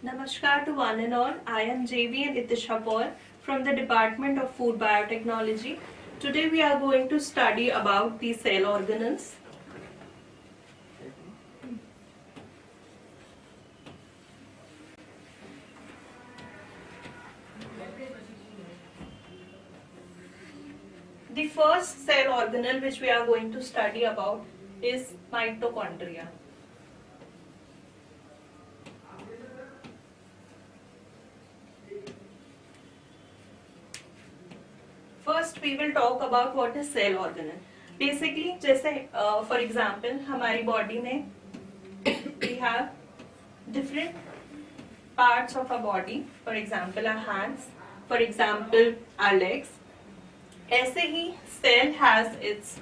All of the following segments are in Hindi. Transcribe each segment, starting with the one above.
Namaskar to one and all. I am JVN Itisha Paul from the Department of Food Biotechnology. Today we are going to study about the cell organelles. The first cell organelle which we are going to study about is mitochondria. First we will talk about what is cell organelle. Basically जैसे for example हमारी body में we have different parts of our body. For example our hands, for example our legs. ऐसे ही cell has its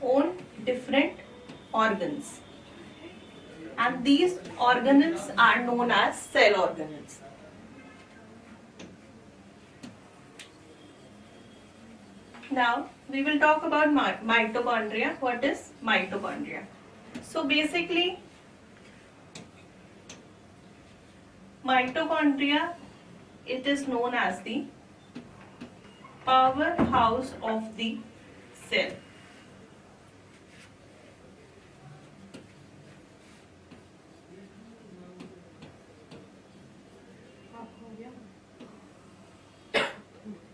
own different organs and these organelles are known as cell organelles. Now we will talk about mitochondria. What is mitochondria? So basically mitochondria, it is known as the powerhouse of the cell.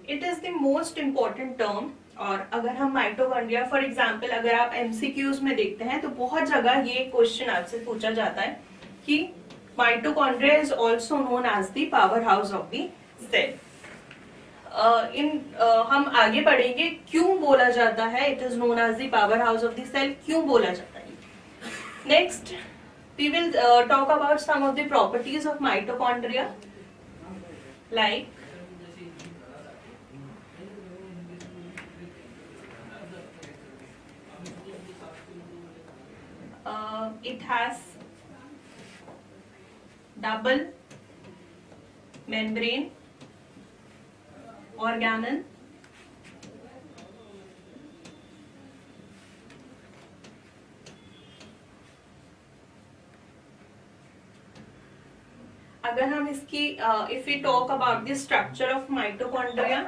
It is the most important term. और अगर हम माइटोकॉन्ड्रिया फॉर एग्जाम्पल अगर आप एमसीक्यूज में देखते हैं तो बहुत जगह ये क्वेश्चन आपसे पूछा जाता है कि mitochondria is also known as the power house of the cell. हम आगे पढ़ेंगे क्यों बोला जाता है it is known as the power house of the cell, क्यों बोला जाता है. Next we will talk about some of the properties of mitochondria like it has double membrane organelle. अगर हम इसकी if we talk about the structure of mitochondria,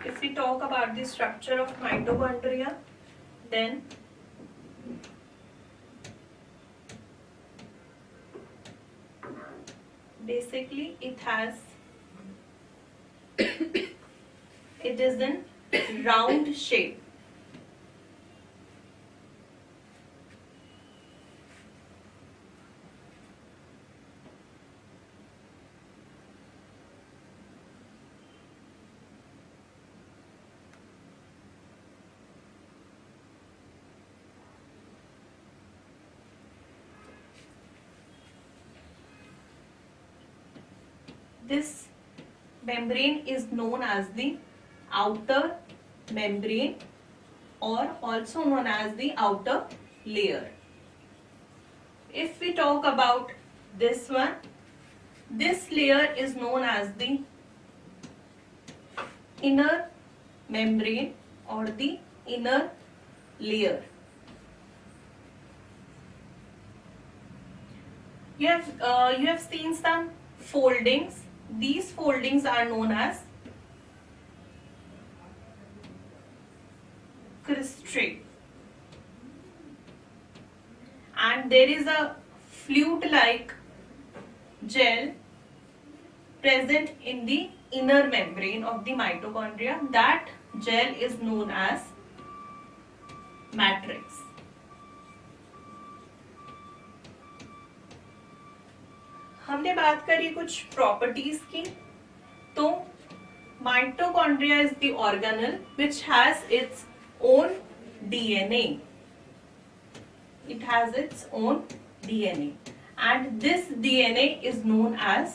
if we talk about the structure of mitochondria, then basically it is in round shape. This membrane is known as the outer membrane or also known as the outer layer. If we talk about this one, this layer is known as the inner membrane or the inner layer. You have seen some foldings. These foldings are known as cristae, and there is a flute-like gel present in the inner membrane of the mitochondria. That gel is known as matrix. हमने बात करी कुछ प्रॉपर्टीज की. तो mitochondria is the organelle which has its own DNA. It has its own DNA and this DNA is known as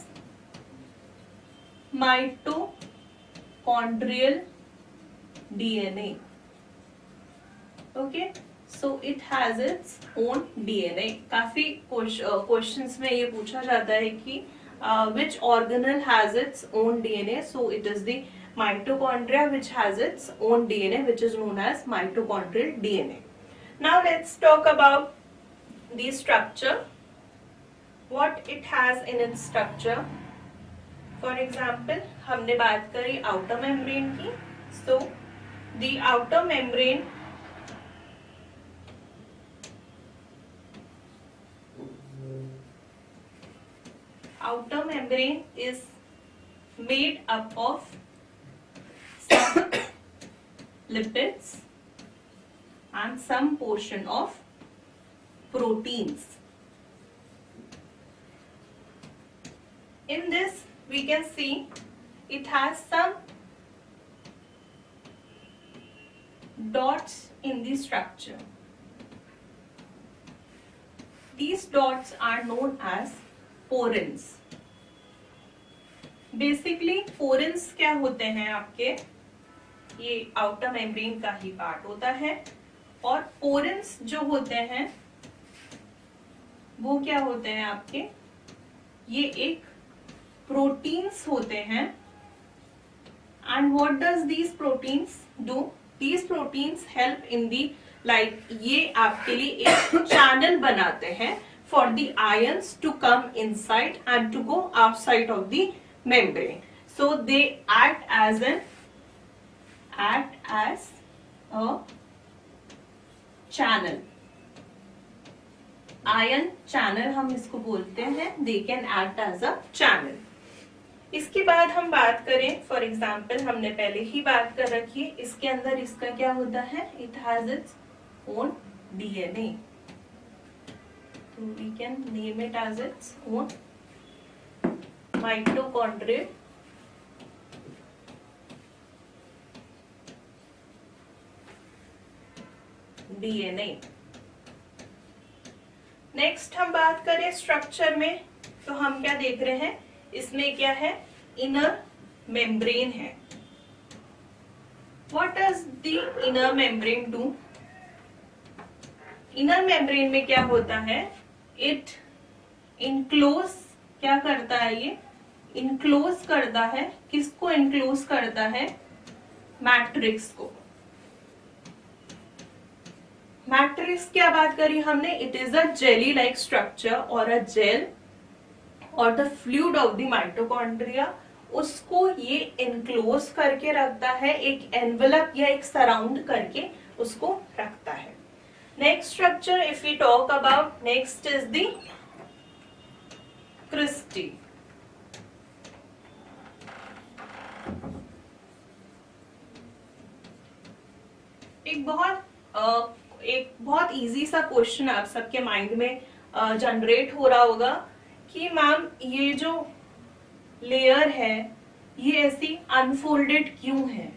mitochondrial DNA. Okay, so it has its own DNA. काफी क्वेश्चंस में ये पूछा जाता है कि which organelle has its own DNA. So it is the mitochondria which has its own DNA which is known as mitochondrial DNA. Now let's talk about the structure, what it has in its structure. For example, हमने बात करी outer membrane की. So the outer membrane is made up of some lipids and some portion of proteins. In this we can see it has some dots in the structure. These dots are known as porins. Basically porins क्या होते हैं आपके, ये आउटर मेम्ब्रेन का ही पार्ट होता है. और पोरेंस जो होते हैं वो क्या होते हैं आपके, ये एक प्रोटीन्स होते हैं. And what does these proteins do? These proteins help in the, like ये आपके लिए एक चैनल बनाते हैं for the ions to come inside and to go outside of the membrane. So they act as a channel, ion channel हम इसको बोलते हैं. They can act as a channel. इसके बाद हम बात करें, फॉर एग्जाम्पल हमने पहले ही बात कर रखी है, इसके अंदर इसका क्या होता है, it has its own DNA. तो we can name it as its own mitochondrial DNA. Next हम बात करें स्ट्रक्चर में, तो हम क्या देख रहे हैं, इसमें क्या है, इनर मेम्ब्रेन है. What does the inner membrane do? Inner membrane में क्या होता है, इट इनक्लोज, क्या करता है, ये इनक्लोज करता है. किसको इनक्लोज करता है? मैट्रिक्स को. मैट्रिक्स क्या बात करी हमने, it is a jelly like structure और अ जेल और the fluid of the mitochondria. उसको ये इनक्लोज करके रखता है, एक एनवेलप या एक सराउंड करके उसको रखता है. Next structure if we talk about, next is the cristae. एक बहुत इजी सा क्वेश्चन आप सबके माइंड में जनरेट हो रहा होगा कि मैम ये जो लेयर है ये ऐसी अनफोल्डेड क्यों है,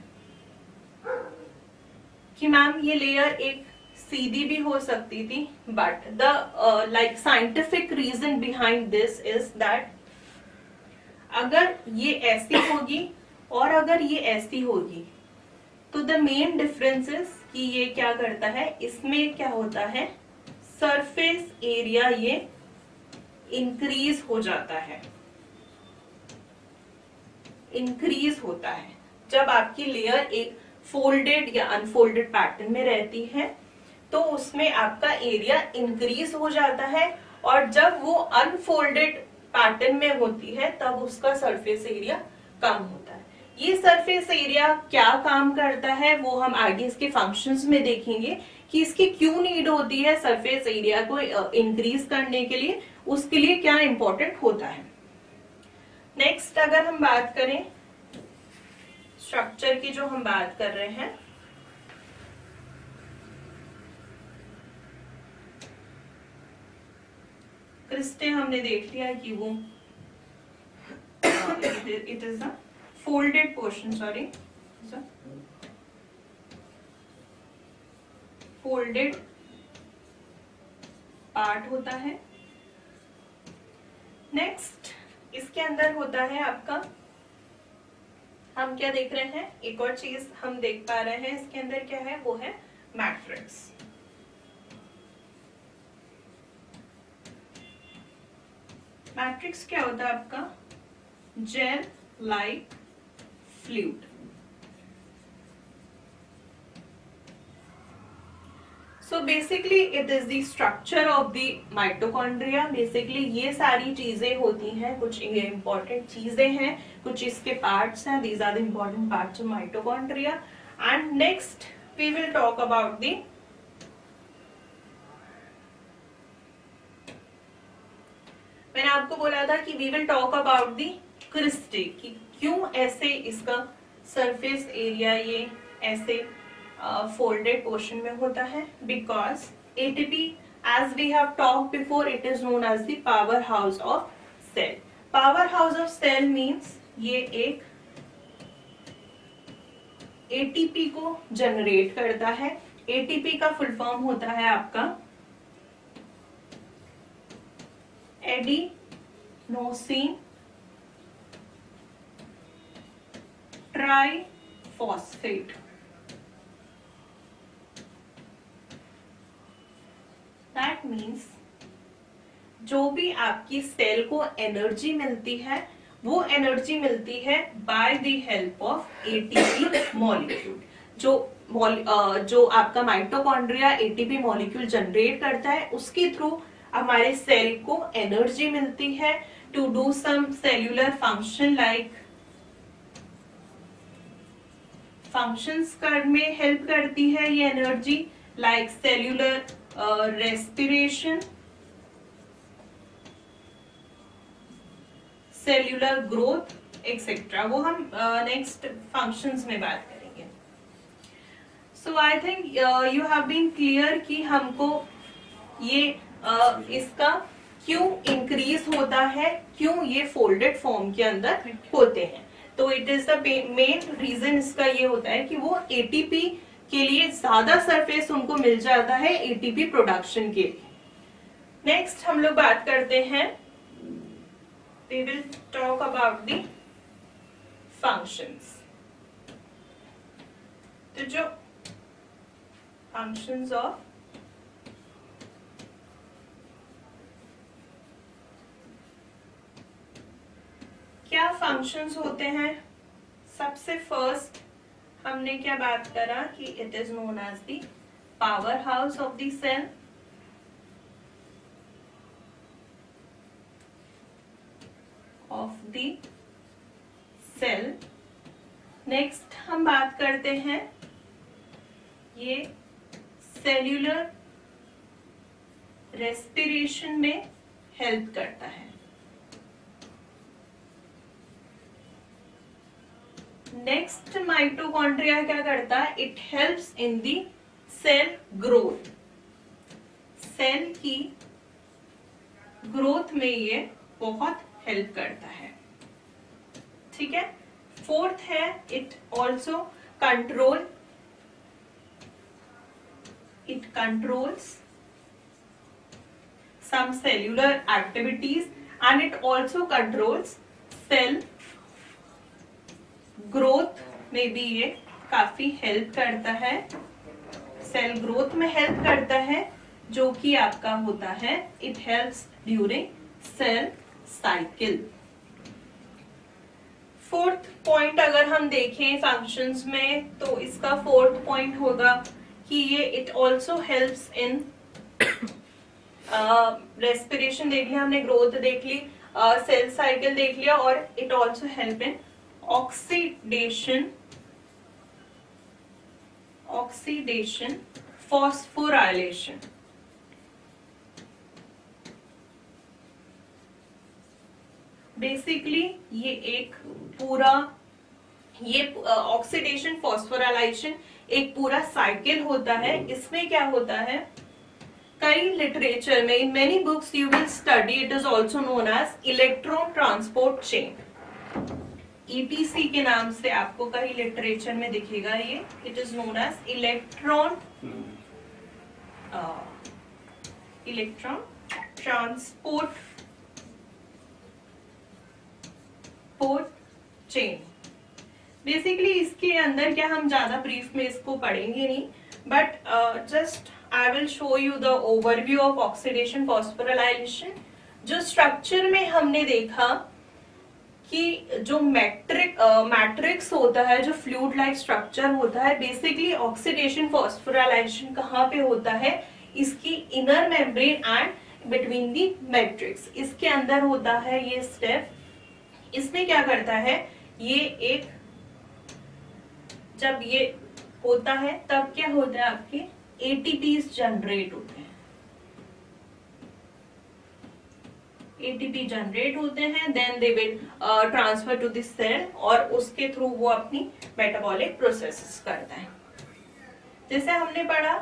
कि मैम ये लेयर एक सीधी भी हो सकती थी. But the like scientific reason behind this is that अगर ये ऐसी होगी और अगर ये ऐसी होगी तो द मेन डिफरेंस इज कि ये क्या करता है, इसमें क्या होता है, सरफेस एरिया ये इंक्रीज हो जाता है, इंक्रीज होता है. जब आपकी लेयर एक फोल्डेड या अनफोल्डेड पैटर्न में रहती है तो उसमें आपका एरिया इंक्रीज हो जाता है, और जब वो अनफोल्डेड पैटर्न में होती है तब उसका सरफेस एरिया कम होता है. ये सरफेस एरिया क्या काम करता है वो हम आगे इसके फंक्शंस में देखेंगे कि इसकी क्यों नीड होती है सरफेस एरिया को इंक्रीज करने के लिए, उसके लिए क्या इंपॉर्टेंट होता है. नेक्स्ट अगर हम बात करें स्ट्रक्चर की, जो हम बात कर रहे हैं, क्रिस्टे हमने देख लिया कि वो it is a folded portion, sorry folded part होता है. नेक्स्ट इसके अंदर होता है आपका, हम क्या देख रहे हैं, एक और चीज हम देख पा रहे हैं इसके अंदर क्या है, वो है मैट्रिक्स. मैट्रिक्स क्या होता है आपका, gel like fluid. So basically it is the structure of the mitochondria. Basically ये सारी चीजें होती हैं, कुछ ये इंपॉर्टेंट चीजें हैं, कुछ इसके पार्ट्स हैं। These are the important parts of mitochondria. And next we will talk about the मैंने आपको बोला था कि we will talk about the cristae, कि क्यों ऐसे इसका सरफेस एरिया ये ऐसे फोल्डेड पोर्शन में होता है। Because ATP, as we have talk before, it is known as the power house of cell. Power house of cell means ये एक एटीपी को जनरेट करता है। एटीपी का फुल फॉर्म होता है आपका एडिनोसिन ट्राइफॉस्फेट। दैट मीन्स जो भी आपकी सेल को एनर्जी मिलती है वो एनर्जी मिलती है by the help of ATP molecule. जो आपका माइटोकॉन्ड्रिया एटीपी मॉलिक्यूल जनरेट करता है, उसके थ्रू हमारे सेल को एनर्जी मिलती है to do some cellular function, like functions में हेल्प करती है ये energy, like cellular respiration, cellular growth etcetera. वो हम नेक्स्ट फंक्शंस में बात करेंगे। So I think you have been clear कि हमको ये इसका क्यों इंक्रीज होता है, क्यों ये फोल्डेड फॉर्म के अंदर होते हैं। तो it is the main reason इसका ये होता है कि वो एटीपी के लिए ज्यादा सरफेस उनको मिल जाता है एटीपी प्रोडक्शन के लिए। नेक्स्ट हम लोग बात करते हैं, we will talk about the functions. तो जो फंक्शंस ऑफ क्या फंक्शंस होते हैं। सबसे फर्स्ट हमने क्या बात करा कि it is known as the power house of the cell. Next हम बात करते हैं ये सेल्यूलर रेस्पिरेशन में हेल्प करता है। नेक्स्ट माइटोकॉन्ड्रिया क्या करता है, it helps in the cell growth. Cell की ग्रोथ में ये बहुत हेल्प करता है। ठीक है। फोर्थ है, it also controls some cellular activities and it also controls cell growth में भी ये काफी हेल्प करता है। सेल ग्रोथ में हेल्प करता है, जो कि आपका होता है it helps during cell cycle. Fourth point अगर हम देखें फंक्शंस में, तो इसका फोर्थ पॉइंट होगा कि ये it also helps in respiration देख लिया हमने, ग्रोथ देख ली, सेल साइकिल देख लिया, और it also help in oxidation phosphorylation. Basically ये एक पूरा ऑक्सीडेशन फॉस्फोराइलेशन एक पूरा साइकिल होता है। इसमें क्या होता है, कई लिटरेचर में, in many books you will study, it is also known as electron transport chain. ETC के नाम से आपको कई लिटरेचर में दिखेगा ये। It is known as electron transport chain. Basically इसके अंदर क्या, हम ज्यादा ब्रीफ में इसको पढ़ेंगे नहीं, but just I will show you the overview of oxidation phosphorylation। जो स्ट्रक्चर में हमने देखा कि जो मैट्रिक्स होता है, जो फ्लूइड लाइक स्ट्रक्चर होता है, बेसिकली ऑक्सीडेशन फॉस्फोराइलेशन कहाँ पे होता है, इसकी inner membrane and between the matrix, इसके अंदर होता है ये स्टेप। इसमें क्या करता है, ये एक जब ये होता है तब क्या होता है, आपके एटीपीज जनरेट होते हैं, एटीपी जनरेट होते हैं, then they will transfer to this cell और उसके थ्रू वो अपनी मेटाबॉलिक प्रोसेसेस करता है। जैसे हमने पढ़ा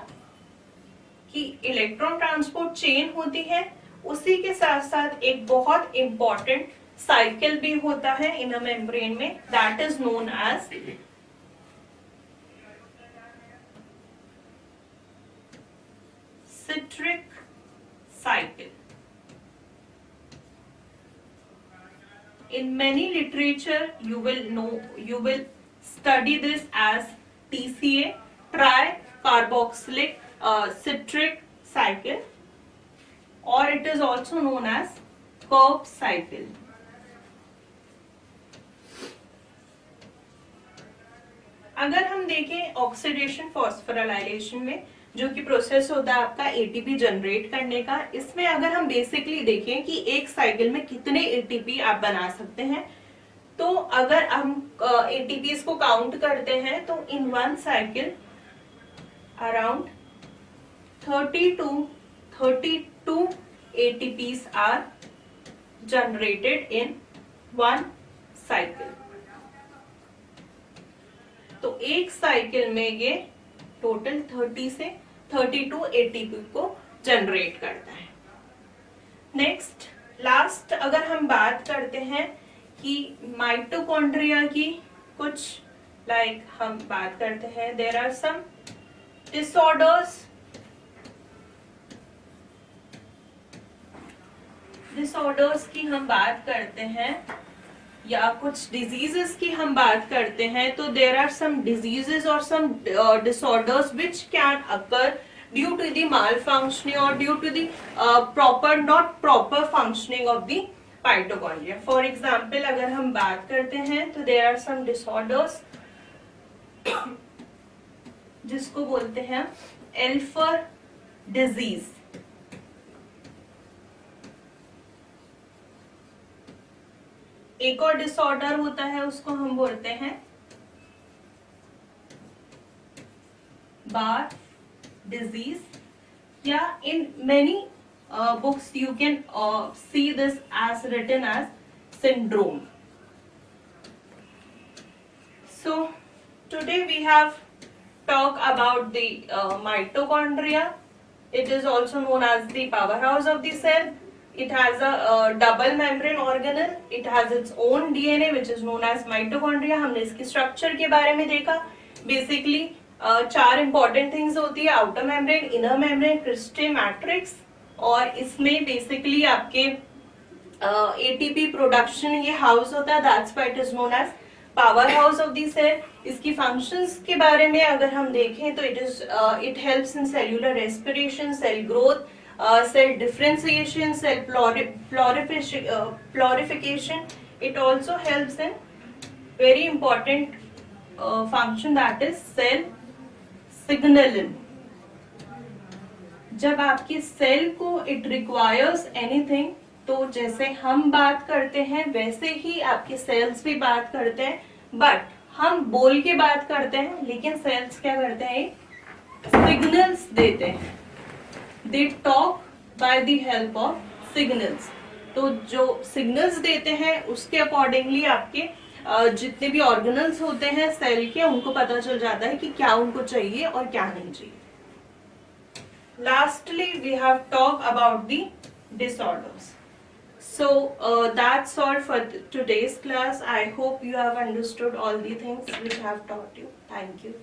कि इलेक्ट्रॉन ट्रांसपोर्ट चेन होती है, उसी के साथ साथ एक बहुत इंपॉर्टेंट साइकिल भी होता है इनर मेम्ब्रेन में, that is known as citric cycle. In many literature, you will study this as TCA, tricarboxylic citric cycle, or it is also known as Koch cycle. अगर हम देखें ऑक्सीडेशन फॉस्फोराइलेशन में जो कि प्रोसेस होता है आपका एटीपी जनरेट करने का, इसमें अगर हम बेसिकली देखें कि एक साइकिल में कितने एटीपी आप बना सकते हैं, तो अगर हम एटीपीज को काउंट करते हैं तो in one cycle around 32 ATPs are generated in one cycle. तो एक साइकिल में ये टोटल 30 से 32 एटीपी को जनरेट करता है। नेक्स्ट लास्ट अगर हम बात करते हैं कि माइटोकॉन्ड्रिया की कुछ हम बात करते हैं, देयर आर सम डिसऑर्डर्स की हम बात करते हैं या कुछ डिजीजेस की हम बात करते हैं, तो देयर आर सम डिजीजेस और some disorders which can occur due to the malfunctioning और due to the not proper functioning of the mitochondria. For example अगर हम बात करते हैं तो देयर आर सम डिसऑर्डर्स जिसको बोलते हैं एल्फर डिजीज। एक और डिसऑर्डर होता है उसको हम बोलते हैं बार डिजीज, या in many books you can see this as written as syndrome. So today we have talked about the mitochondria. It is also known as the powerhouse of the cell. It has a double membrane organelle. It has its own DNA which is known as mitochondria. हमने इसकी स्ट्रक्चर के बारे में देखा। बेसिकली चार इंपॉर्टेंट थिंग्स होती है, outer membrane, inner membrane, cristae, matrix, और इसमें बेसिकली आपके एटीपी प्रोडक्शन ये हाउस होता है, that's why it is known as power house of the cell. इसकी फंक्शंस के बारे में अगर हम देखें तो it helps in cellular respiration, cell growth, cell differentiation, cell proliferation. It also helps in very important function, that is cell signaling. जब आपकी सेल को it requires anything, तो जैसे हम बात करते हैं वैसे ही आपके सेल्स भी बात करते हैं, बट हम बोल के बात करते हैं लेकिन सेल्स क्या करते हैं, सिग्नल्स देते हैं। They talk by the help of signals. तो जो सिग्नल्स देते हैं उसके अकॉर्डिंगली आपके जितने भी ऑर्गेनल्स होते हैं सेल के, उनको पता चल जाता है कि क्या उनको चाहिए और क्या नहीं चाहिए। Lastly, we have talked about the disorders. So that's all for today's class. I hope you have understood all the things which I have taught you. Thank you.